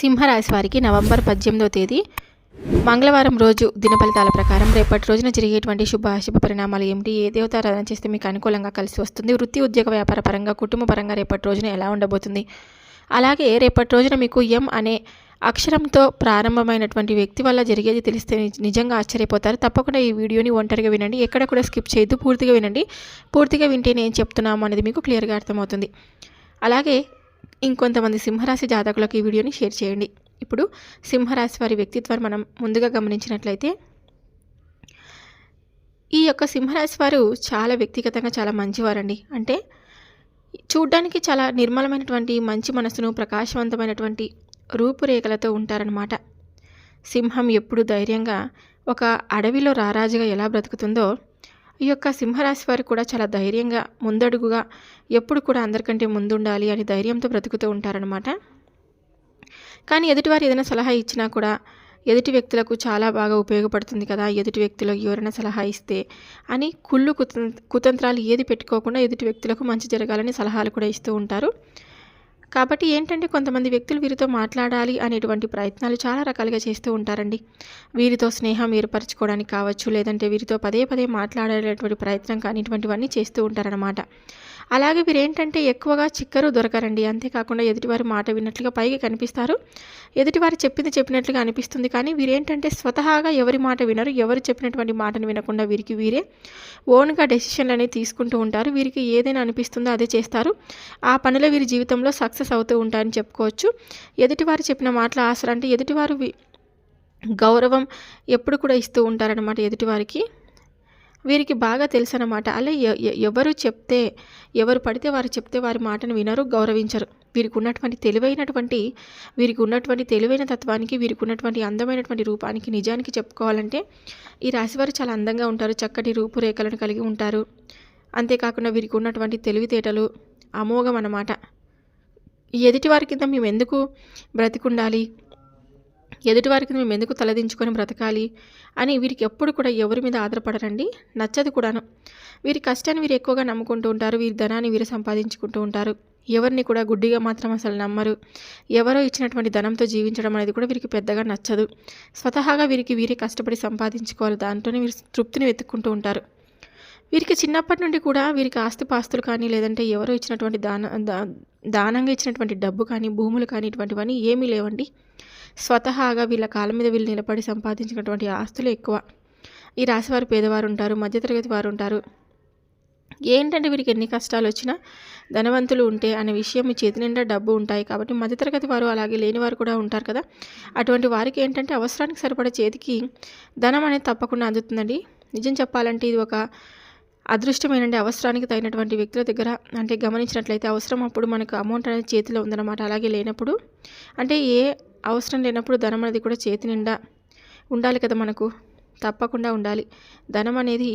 సింహరాశి వారికి నవంబర్ 18వ తేదీ మంగళవారం రోజు దిన ఫలితాల ప్రకారం రేపటి రోజున జరిగేటువంటి శుభ పరిణామాలు ఏమిటి, ఏ దేవతారాధన చేస్తే మీకు అనుకూలంగా కలిసి వస్తుంది, వృత్తి ఉద్యోగ వ్యాపార పరంగా కుటుంబ పరంగా రేపటి రోజున ఎలా ఉండబోతుంది, అలాగే రేపటి రోజున మీకు ఎం అనే అక్షరంతో ప్రారంభమైనటువంటి వ్యక్తి వల్ల జరిగేది తెలిస్తే నిజంగా ఆశ్చర్యపోతారు. తప్పకుండా ఈ వీడియోని ఒంటరిగా వినండి, ఎక్కడ కూడా స్కిప్ చేయొద్దు, పూర్తిగా వినండి. పూర్తిగా వింటే నేను చెప్తున్నాము అనేది మీకు క్లియర్గా అర్థమవుతుంది. అలాగే ఇంకొంతమంది సింహరాశి జాతకులకు ఈ వీడియోని షేర్ చేయండి. ఇప్పుడు సింహరాశి వారి వ్యక్తిత్వాన్ని మనం ముందుగా గమనించినట్లయితే ఈ యొక్క సింహరాశి వారు చాలా వ్యక్తిగతంగా చాలా మంచివారండి. అంటే చూడ్డానికి చాలా నిర్మలమైనటువంటి మంచి మనసును ప్రకాశవంతమైనటువంటి రూపురేఖలతో ఉంటారనమాట. సింహం ఎప్పుడు ధైర్యంగా ఒక అడవిలో రారాజుగా ఎలా బ్రతుకుతుందో ఈ యొక్క సింహరాశి వారు కూడా చాలా ధైర్యంగా ముందడుగుగా ఎప్పుడు కూడా అందరికంటే ముందుండాలి అని ధైర్యంతో బ్రతుకుతూ ఉంటారనమాట. కానీ ఎదుటివారు ఏదైనా సలహా ఇచ్చినా కూడా ఎదుటి వ్యక్తులకు చాలా బాగా ఉపయోగపడుతుంది కదా, ఎదుటి వ్యక్తులకు ఎవరైనా సలహా ఇస్తే అని కుతంత్రాలు ఏది పెట్టుకోకుండా ఎదుటి వ్యక్తులకు మంచి జరగాలని సలహాలు కూడా ఇస్తూ ఉంటారు. కాబట్టి ఏంటంటే కొంతమంది వ్యక్తులు వీరితో మాట్లాడాలి అనేటువంటి ప్రయత్నాలు చాలా రకాలుగా చేస్తూ ఉంటారండి. వీరితో స్నేహం ఏర్పరచుకోవడానికి కావచ్చు, లేదంటే వీరితో పదే పదే మాట్లాడేటువంటి ప్రయత్నం కానీ ఇటువంటివన్నీ చేస్తూ ఉంటారనమాట. అలాగే వీరేంటంటే ఎక్కువగా చిక్కరు దొరకరండి. అంతేకాకుండా ఎదుటివారి మాట విన్నట్లుగా పైకి కనిపిస్తారు, ఎదుటివారు చెప్పింది చెప్పినట్లుగా అనిపిస్తుంది. కానీ వీరేంటంటే స్వతహాగా ఎవరి మాట వినరు, ఎవరు చెప్పినటువంటి మాటను వినకుండా వీరికి వీరే ఓన్గా డెసిషన్లు అనేవి తీసుకుంటూ ఉంటారు. వీరికి ఏదైనా అనిపిస్తుందో అదే చేస్తారు. ఆ పనిలో వీరి జీవితంలో సక్సెస్ అవుతూ ఉంటారని చెప్పుకోవచ్చు. ఎదుటివారు చెప్పిన మాటల ఆసరా అంటే ఎదుటివారు గౌరవం ఎప్పుడు కూడా ఇస్తూ ఉంటారనమాట ఎదుటివారికి. వీరికి బాగా తెలుసు అనమాట. అలా ఎవరు పడితే వారు చెప్తే వారి మాటను వినరు, గౌరవించరు. వీరికి ఉన్నటువంటి తెలివైన తత్వానికి, వీరికి ఉన్నటువంటి అందమైనటువంటి రూపానికి నిజానికి చెప్పుకోవాలంటే ఈ రాశివారు చాలా అందంగా ఉంటారు, చక్కటి రూపురేఖలను కలిగి ఉంటారు. అంతేకాకుండా వీరికి ఉన్నటువంటి తెలివితేటలు అమోఘం అన్నమాట. ఎదుటివారి కింద మేము ఎందుకు బ్రతికుండాలి, ఎదుటివారి కింద మేము ఎందుకు తలదించుకొని బ్రతకాలి అని వీరికి ఎప్పుడు కూడా ఎవరి మీద ఆధారపడరండి, నచ్చదు కూడాను. వీరి కష్టాన్ని వీరు ఎక్కువగా నమ్ముకుంటూ ఉంటారు, వీరి ధనాన్ని వీరు సంపాదించుకుంటూ ఉంటారు. ఎవరిని కూడా గుడ్డిగా మాత్రం అసలు నమ్మరు. ఎవరో ఇచ్చినటువంటి ధనంతో జీవించడం అనేది కూడా వీరికి పెద్దగా నచ్చదు. స్వతహాగా వీరే కష్టపడి సంపాదించుకోవాలి, దాంట్లోనే వీరు తృప్తిని వెతుక్కుంటూ ఉంటారు. వీరికి చిన్నప్పటి నుండి కూడా వీరికి ఆస్తిపాస్తులు కానీ, లేదంటే ఎవరో ఇచ్చినటువంటి దానంగా ఇచ్చినటువంటి డబ్బు కానీ, భూములు కానీ ఇటువంటివన్నీ ఏమీ లేవండి. స్వతహాగా వీళ్ళ కాళ్ళ మీద వీళ్ళు నిలబడి సంపాదించినటువంటి ఆస్తులు ఎక్కువ. ఈ రాశివారు పేదవారు ఉంటారు, మధ్యతరగతి వారు ఉంటారు. ఏంటంటే వీరికి ఎన్ని కష్టాలు వచ్చినా ధనవంతులు ఉంటే అనే విషయం మీ చేతి నిండా డబ్బు ఉంటాయి. కాబట్టి మధ్యతరగతి వారు అలాగే లేని వారు కూడా ఉంటారు కదా. అటువంటి వారికి ఏంటంటే అవసరానికి సరిపడే చేతికి ధనం అనేది తప్పకుండా అందుతుందండి. నిజం చెప్పాలంటే ఇది ఒక అదృష్టమేనండి. అవసరానికి తగినటువంటి వ్యక్తుల దగ్గర అంటే గమనించినట్లయితే అవసరం అప్పుడు మనకు అమౌంట్ అనేది చేతిలో ఉందన్నమాట. అలాగే లేనప్పుడు అంటే ఏ అవసరం లేనప్పుడు ధనం అనేది కూడా చేతి నిండా ఉండాలి కదా, మనకు తప్పకుండా ఉండాలి. ధనం అనేది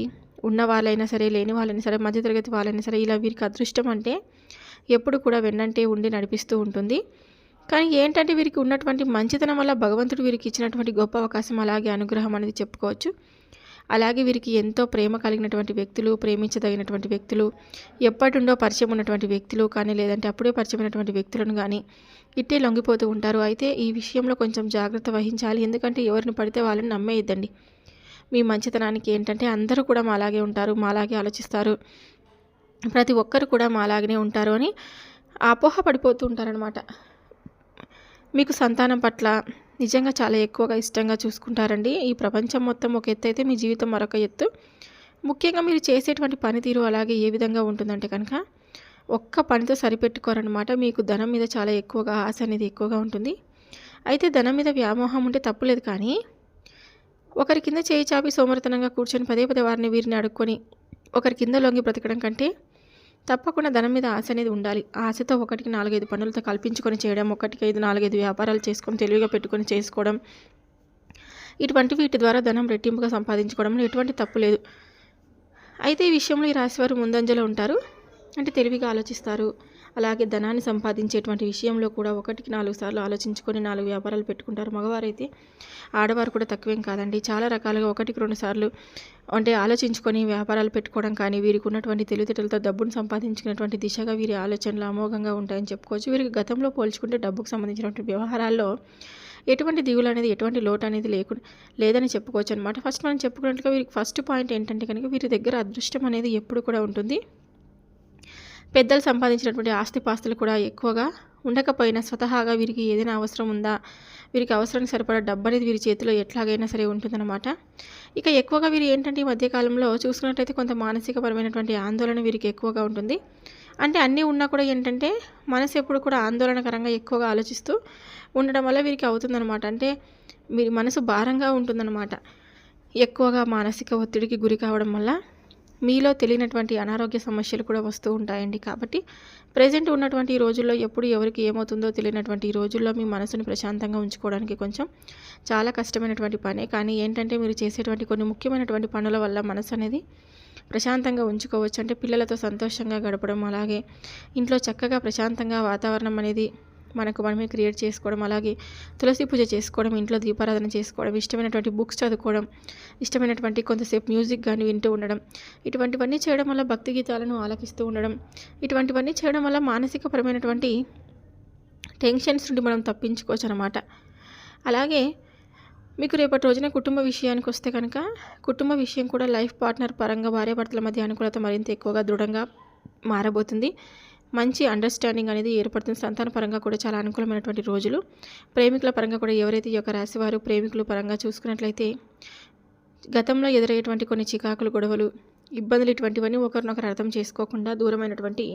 ఉన్న వాళ్ళైనా సరే, లేని వాళ్ళైనా సరే, మధ్యతరగతి వాళ్ళైనా సరే, ఇలా వీరికి అదృష్టం అంటే ఎప్పుడు కూడా వెన్నంటే ఉండి నడిపిస్తూ ఉంటుంది. కానీ ఏంటంటే వీరికి ఉన్నటువంటి మంచితనం వల్ల భగవంతుడు వీరికి ఇచ్చినటువంటి గొప్ప అవకాశం, అలాగే అనుగ్రహం అనేది చెప్పుకోవచ్చు. అలాగే వీరికి ఎంతో ప్రేమ కలిగినటువంటి వ్యక్తులు, ప్రేమించదగినటువంటి వ్యక్తులు, ఎప్పటిండో పరిచయం ఉన్నటువంటి వ్యక్తులు కానీ, లేదంటే అప్పుడే పరిచయమైనటువంటి వ్యక్తులను కానీ ఇట్టే లొంగిపోతూ ఉంటారు. అయితే ఈ విషయంలో కొంచెం జాగ్రత్త వహించాలి. ఎందుకంటే ఎవరిని పడితే వాళ్ళని నమ్మేయద్దండి. మీ మంచితనానికి ఏంటంటే అందరూ కూడా మాలాగే ఉంటారు, మాలాగే ఆలోచిస్తారు, ప్రతి ఒక్కరు కూడా మాలాగనే ఉంటారు అని అపోహ పడిపోతూ ఉంటారనమాట. మీకు సంతానం పట్ల నిజంగా చాలా ఎక్కువగా ఇష్టంగా చూసుకుంటారండి. ఈ ప్రపంచం మొత్తం ఒక ఎత్తు అయితే మీ జీవితం మరొక ఎత్తు. ముఖ్యంగా మీరు చేసేటువంటి పనితీరు అలాగే ఏ విధంగా ఉంటుందంటే కనుక ఒక్క పనితో సరిపెట్టుకోరనమాట. మీకు ధనం మీద చాలా ఎక్కువగా ఆశ అనేది ఎక్కువగా ఉంటుంది. అయితే ధనం మీద వ్యామోహం ఉంటే తప్పులేదు, కానీ ఒకరి కింద చేయి చాపి సోమరితనంగా కూర్చొని పదే పదే వారిని వీరిని అడుక్కొని ఒకరి కింద లొంగి బ్రతకడం కంటే తప్పకుండా ధనం మీద ఆశ అనేది ఉండాలి. ఆశతో ఒకటికి 4-5 పనులతో కల్పించుకొని చేయడం, ఒకటికి 4-5 వ్యాపారాలు చేసుకొని తెలివిగా పెట్టుకొని చేసుకోవడం, వీటి ద్వారా ధనం రెట్టింపుగా సంపాదించుకోవడంలో ఎటువంటి తప్పు లేదు. అయితే ఈ విషయంలో ఈ రాశివారు ముందంజలో ఉంటారు. అంటే తెలివిగా ఆలోచిస్తారు, అలాగే ధనాన్ని సంపాదించేటువంటి విషయంలో కూడా 1కి 4 సార్లు ఆలోచించుకొని 4 వ్యాపారాలు పెట్టుకుంటారు. మగవారైతే ఆడవారు కూడా తక్కువేం కాదండి. చాలా రకాలుగా 1కి 2 సార్లు అంటే ఆలోచించుకొని వ్యాపారాలు పెట్టుకోవడం కానీ, వీరికి ఉన్నటువంటి తెలివితేటలతో డబ్బును సంపాదించుకునేటువంటి దిశగా వీరి ఆలోచనలు అమోఘంగా ఉంటాయని చెప్పుకోవచ్చు. వీరికి గతంలో పోల్చుకుంటే డబ్బుకు సంబంధించినటువంటి వ్యవహారాల్లో ఎటువంటి దిగులు అనేది, ఎటువంటి లోటు అనేది లేదని చెప్పుకోవచ్చు అనమాట. ఫస్ట్ మనం చెప్పుకున్నట్లుగా వీరికి ఫస్ట్ పాయింట్ ఏంటంటే కనుక వీరి దగ్గర అదృష్టం అనేది ఎప్పుడు కూడా ఉంటుంది. పెద్దలు సంపాదించినటువంటి ఆస్తిపాస్తులు కూడా ఎక్కువగా ఉండకపోయినా స్వతహాగా వీరికి ఏదైనా అవసరం ఉందా, వీరికి అవసరానికి సరిపడా డబ్బు అనేది వీరి చేతిలో ఎట్లాగైనా సరే ఉంటుందన్నమాట. ఇక ఎక్కువగా వీరు ఏంటంటే ఈ మధ్యకాలంలో చూసుకున్నట్లయితే కొంత మానసికపరమైనటువంటి ఆందోళన వీరికి ఎక్కువగా ఉంటుంది. అంటే అన్నీ ఉన్నా కూడా ఏంటంటే మనసు ఎప్పుడు కూడా ఆందోళనకరంగా ఎక్కువగా ఆలోచిస్తూ ఉండడం వల్ల వీరికి అవుతుందన్నమాట. అంటే వీరి మనసు భారంగా ఉంటుందన్నమాట. ఎక్కువగా మానసిక ఒత్తిడికి గురి కావడం వల్ల మీలో తెలియనటువంటి అనారోగ్య సమస్యలు కూడా వస్తూ ఉంటాయండి. కాబట్టి ప్రెజెంట్ ఉన్నటువంటి ఈ రోజుల్లో ఎప్పుడు ఎవరికి ఏమవుతుందో తెలియనటువంటి ఈ రోజుల్లో మీ మనసుని ప్రశాంతంగా ఉంచుకోవడానికి కొంచెం చాలా కష్టమైనటువంటి పనే. కానీ ఏంటంటే మీరు చేసేటువంటి కొన్ని ముఖ్యమైనటువంటి పనుల వల్ల మనసు అనేది ప్రశాంతంగా ఉంచుకోవచ్చు. అంటే పిల్లలతో సంతోషంగా గడపడం, అలాగే ఇంట్లో చక్కగా ప్రశాంతంగా వాతావరణం అనేది మనమే క్రియేట్ చేసుకోవడం, అలాగే తులసి పూజ చేసుకోవడం, ఇంట్లో దీపారాధన చేసుకోవడం, ఇష్టమైనటువంటి బుక్స్ చదువుకోవడం, ఇష్టమైనటువంటి కొంతసేపు మ్యూజిక్ కానీ వింటూ ఉండడం, ఇటువంటివన్నీ చేయడం వల్ల భక్తి గీతాలను ఆలకిస్తూ ఉండడం, ఇటువంటివన్నీ చేయడం వల్ల మానసికపరమైనటువంటి టెన్షన్స్ నుండి మనం తప్పించుకోవచ్చు అనమాట. అలాగే మీకు రేపటి రోజున కుటుంబ విషయానికి వస్తే కనుక కుటుంబ విషయం కూడా లైఫ్ పార్ట్నర్ పరంగా భార్యాభర్తల మధ్య అనుకూలత మరింత ఎక్కువగా దృఢంగా మారబోతుంది. మంచి అండర్స్టాండింగ్ అనేది ఏర్పడుతుంది. సంతాన పరంగా కూడా చాలా అనుకూలమైనటువంటి రోజులు. ప్రేమికుల పరంగా కూడా ఎవరైతే ఈ యొక్క రాశివారు ప్రేమికుల పరంగా చూసుకున్నట్లయితే గతంలో ఎదురయ్యేటువంటి కొన్ని చికాకులు, గొడవలు, ఇబ్బందులు ఇటువంటివన్నీ ఒకరినొకరు అర్థం చేసుకోకుండా దూరమైనటువంటి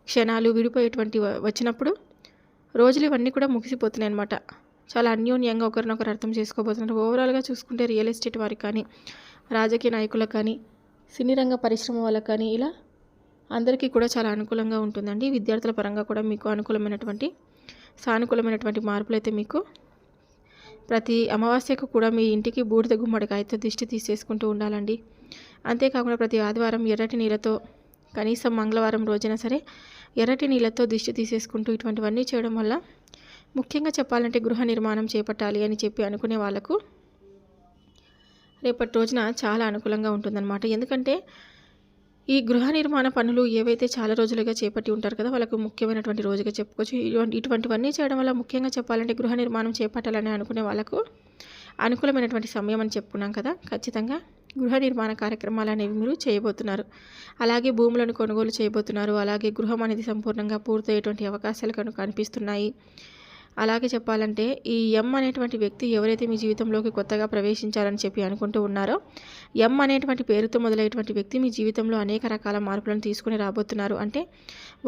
క్షణాలు విడిపోయేటువంటి వచ్చినప్పుడు రోజులు ఇవన్నీ కూడా ముగిసిపోతున్నాయి అన్నమాట. చాలా అన్యోన్యంగా ఒకరినొకరు అర్థం చేసుకోబోతున్నారు. ఓవరాల్గా చూసుకుంటే రియల్ ఎస్టేట్ వారికి కానీ, రాజకీయ నాయకులకు కానీ, సినీ రంగ పరిశ్రమ వాళ్ళకు కానీ ఇలా అందరికీ కూడా చాలా అనుకూలంగా ఉంటుందండి. విద్యార్థుల పరంగా కూడా మీకు అనుకూలమైనటువంటి సానుకూలమైనటువంటి మార్పులు అయితే మీకు ప్రతి అమావాస్యకు కూడా మీ ఇంటికి బూడిద గుమ్మడికాయతో దిష్టి తీసేసుకుంటూ ఉండాలండి. అంతేకాకుండా ప్రతి ఆదివారం ఎర్రటి నీళ్ళతో, కనీసం మంగళవారం రోజైనా సరే ఎర్రటి నీళ్ళతో దిష్టి తీసేసుకుంటూ ఇటువంటివన్నీ చేయడం వల్ల ముఖ్యంగా చెప్పాలంటే గృహ నిర్మాణం చేపట్టాలి అని చెప్పి అనుకునే వాళ్ళకు రేపటి రోజున చాలా అనుకూలంగా ఉంటుందన్నమాట. ఎందుకంటే ఈ గృహ నిర్మాణ పనులు ఏవైతే చాలా రోజులుగా చేపట్టి ఉంటారు కదా, వాళ్ళకు ముఖ్యమైనటువంటి రోజుగా చెప్పుకోవచ్చు. ఇటువంటివన్నీ చేయడం వల్ల ముఖ్యంగా చెప్పాలంటే గృహ నిర్మాణం చేపట్టాలని అనుకునే వాళ్ళకు అనుకూలమైనటువంటి సమయం అని చెప్పుకున్నాం కదా. ఖచ్చితంగా గృహ నిర్మాణ కార్యక్రమాలు అనేవి మీరు చేయబోతున్నారు. అలాగే భూములను కొనుగోలు చేయబోతున్నారు. అలాగే గృహం అనేది సంపూర్ణంగా పూర్తయ్యేటువంటి అవకాశాలు కనిపిస్తున్నాయి. అలాగే చెప్పాలంటే ఈ ఎం అనేటువంటి వ్యక్తి ఎవరైతే మీ జీవితంలోకి కొత్తగా ప్రవేశించాలని చెప్పి అనుకుంటూ ఉన్నారో, ఎం అనేటువంటి పేరుతో మొదలయ్యేటువంటి వ్యక్తి మీ జీవితంలో అనేక రకాల మార్పులను తీసుకుని రాబోతున్నారు. అంటే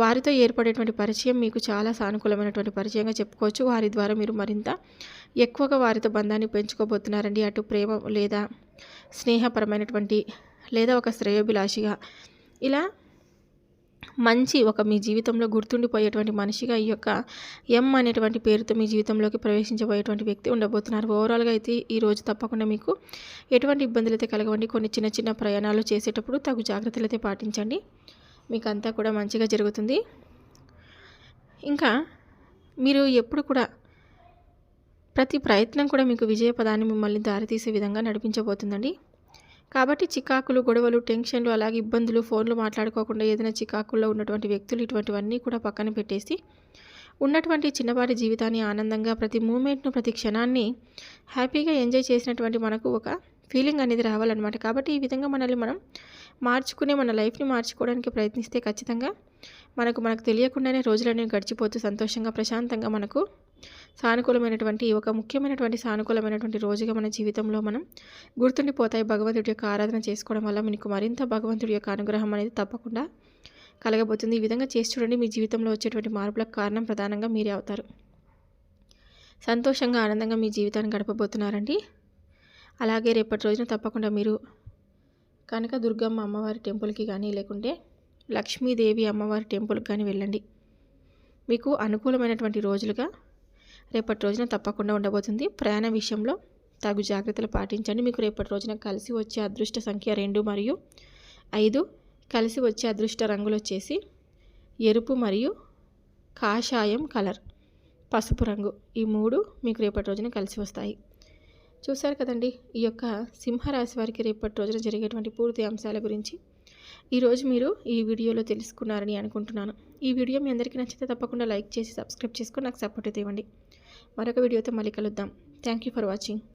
వారితో ఏర్పడేటువంటి పరిచయం మీకు చాలా సానుకూలమైనటువంటి పరిచయంగా చెప్పుకోవచ్చు. వారి ద్వారా మీరు మరింత ఎక్కువగా వారితో బంధాన్ని పెంచుకోబోతున్నారండి. అటు ప్రేమ లేదా స్నేహపరమైనటువంటి లేదా ఒక శ్రేయోభిలాషిగా ఇలా మంచి ఒక మీ జీవితంలో గుర్తుండిపోయేటువంటి మనిషిగా ఈ యొక్క ఎం అనేటువంటి పేరుతో మీ జీవితంలోకి ప్రవేశించబోయేటువంటి వ్యక్తి ఉండబోతున్నారు. ఓవరాల్గా అయితే ఈ రోజు తప్పకుండా మీకు ఎటువంటి ఇబ్బందులు అయితే కలగవండి. కొన్ని చిన్న చిన్న ప్రయాణాలు చేసేటప్పుడు తగు జాగ్రత్తలు అయితే పాటించండి. మీకు అంతా కూడా మంచిగా జరుగుతుంది. ఇంకా మీరు ఎప్పుడు కూడా ప్రతి ప్రయత్నం కూడా మీకు విజయపదాన్ని మిమ్మల్ని దారితీసే విధంగా నడిపించబోతుందండి. కాబట్టి చికాకులు, గొడవలు, టెన్షన్లు, అలాగే ఇబ్బందులు, ఫోన్లు మాట్లాడుకోకుండా ఏదైనా చికాకుల్లో ఉన్నటువంటి వ్యక్తులు ఇటువంటివన్నీ కూడా పక్కన పెట్టేసి ఉన్నటువంటి చిన్నపాటి జీవితాన్ని ఆనందంగా ప్రతి మూమెంట్ను, ప్రతి క్షణాన్ని హ్యాపీగా ఎంజాయ్ చేసినటువంటి మనకు ఒక ఫీలింగ్ అనేది రావాలన్నమాట. కాబట్టి ఈ విధంగా మనల్ని మనం మార్చుకునే మన లైఫ్ని మార్చుకోవడానికి ప్రయత్నిస్తే ఖచ్చితంగా మనకు తెలియకుండానే రోజులనేవి గడిచిపోతూ సంతోషంగా, ప్రశాంతంగా మనకు సానుకూలమైనటువంటి ఒక ముఖ్యమైనటువంటి సానుకూలమైనటువంటి రోజుగా మన జీవితంలో మనం గుర్తుండిపోతాయి. భగవంతుడి యొక్క ఆరాధన చేసుకోవడం వల్ల మీకు మరింత భగవంతుడి యొక్క అనుగ్రహం అనేది తప్పకుండా కలగబోతుంది. ఈ విధంగా చేసి చూడండి. మీ జీవితంలో వచ్చేటువంటి మార్పులకు కారణం ప్రధానంగా మీరే అవుతారు. సంతోషంగా, ఆనందంగా మీ జీవితాన్ని గడపబోతున్నారండి. అలాగే రేపటి రోజున తప్పకుండా మీరు కనక దుర్గమ్మ అమ్మవారి టెంపుల్కి కానీ, లేకుంటే లక్ష్మీదేవి అమ్మవారి టెంపుల్కి కానీ వెళ్ళండి. మీకు అనుకూలమైనటువంటి రోజులుగా రేపటి రోజున తప్పకుండా ఉండబోతుంది. ప్రయాణ విషయంలో తగు జాగ్రత్తలు పాటించండి. మీకు రేపటి రోజున కలిసి వచ్చే అదృష్ట సంఖ్య 2 మరియు 5. కలిసి వచ్చే అదృష్ట రంగులు వచ్చేసి ఎరుపు మరియు కాషాయం కలర్, పసుపు రంగు, ఈ 3 మీకు రేపటి రోజున కలిసి వస్తాయి. చూశారు కదండి, ఈ యొక్క సింహరాశి వారికి రేపటి రోజున జరిగేటువంటి పూర్తి అంశాల గురించి ఈరోజు మీరు ఈ వీడియోలో తెలుసుకున్నారని అనుకుంటున్నాను. ఈ వీడియో మీ అందరికీ నచ్చితే తప్పకుండా లైక్ చేసి సబ్స్క్రైబ్ చేసుకొని నాకు సపోర్ట్ ఇవ్వండి. మరొక వీడియోతో మళ్ళీ కలుద్దాం. Thank you for watching.